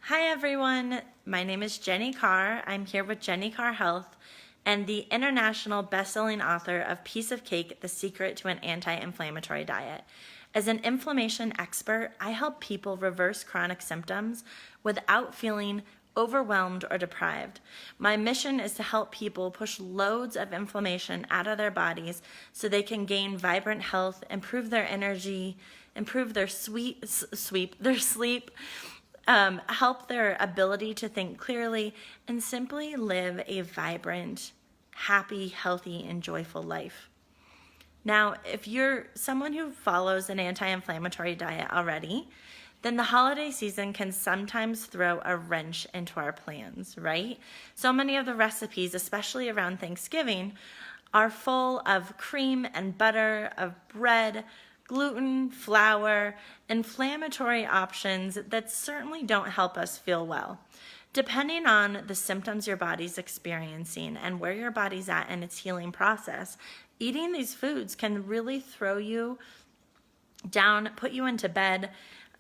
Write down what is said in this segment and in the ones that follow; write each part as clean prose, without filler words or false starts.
Hi everyone, my name is Jenny Carr. I'm here with Jenny Carr Health and the international best-selling author of Piece of Cake, The Secret to an Anti-Inflammatory Diet. As an inflammation expert, I help people reverse chronic symptoms without feeling overwhelmed or deprived. My mission is to help people push loads of inflammation out of their bodies so they can gain vibrant health, improve their energy, improve their sleep, help their ability to think clearly, and simply live a vibrant, happy, healthy, and joyful life. Now, if you're someone who follows an anti-inflammatory diet already, then the holiday season can sometimes throw a wrench into our plans, right? So many of the recipes, especially around Thanksgiving, are full of cream and butter, of bread, gluten, flour, inflammatory options that certainly don't help us feel well. Depending on the symptoms your body's experiencing and where your body's at in its healing process, eating these foods can really throw you down, put you into bed,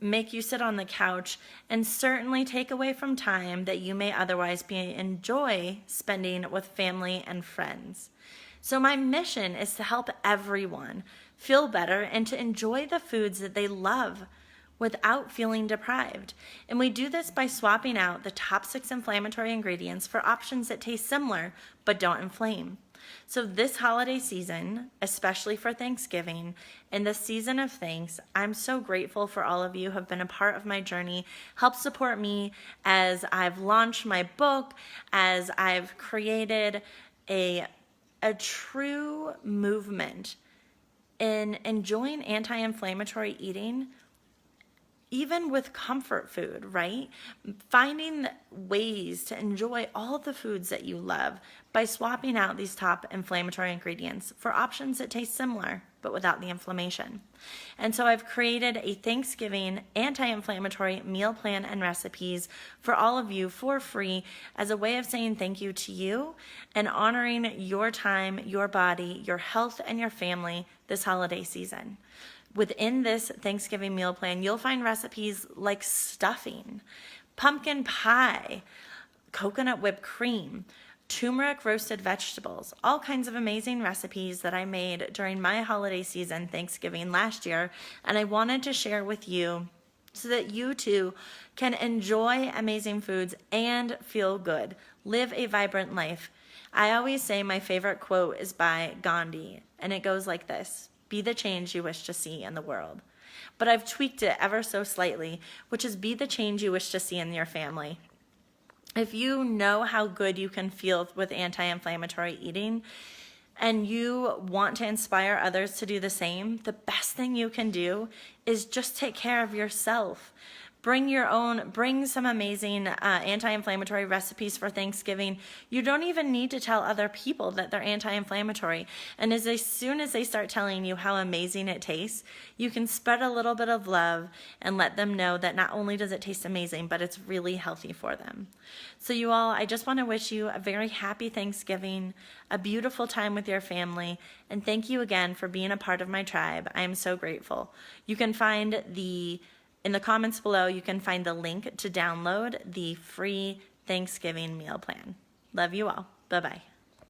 make you sit on the couch, and certainly take away from time that you may otherwise enjoy spending with family and friends. So my mission is to help everyone feel better and to enjoy the foods that they love without feeling deprived. And we do this by swapping out the top 6 inflammatory ingredients for options that taste similar but don't inflame. So this holiday season, especially for Thanksgiving, in the season of thanks, I'm so grateful for all of you who have been a part of my journey, helped support me as I've launched my book, as I've created a true movement in enjoying anti-inflammatory eating, even with comfort food, right? Finding ways to enjoy all the foods that you love by swapping out these top inflammatory ingredients for options that taste similar but without the inflammation. And so I've created a Thanksgiving anti-inflammatory meal plan and recipes for all of you for free as a way of saying thank you to you and honoring your time, your body, your health, and your family this holiday season. Within this Thanksgiving meal plan, you'll find recipes like stuffing, pumpkin pie, coconut whipped cream, turmeric roasted vegetables, all kinds of amazing recipes that I made during my holiday season, Thanksgiving last year, and I wanted to share with you so that you too can enjoy amazing foods and feel good, live a vibrant life. I always say my favorite quote is by Gandhi, and it goes like this: be the change you wish to see in the world. But I've tweaked it ever so slightly, which is be the change you wish to see in your family. If you know how good you can feel with anti-inflammatory eating and you want to inspire others to do the same, the best thing you can do is just take care of yourself. Bring some amazing anti-inflammatory recipes for Thanksgiving. You don't even need to tell other people that they're anti-inflammatory. And as soon as they start telling you how amazing it tastes, you can spread a little bit of love and let them know that not only does it taste amazing, but it's really healthy for them. So you all, I just want to wish you a very happy Thanksgiving, a beautiful time with your family, and thank you again for being a part of my tribe. I am so grateful. You can find in the comments below, you can find the link to download the free Thanksgiving meal plan. Love you all. Bye-bye.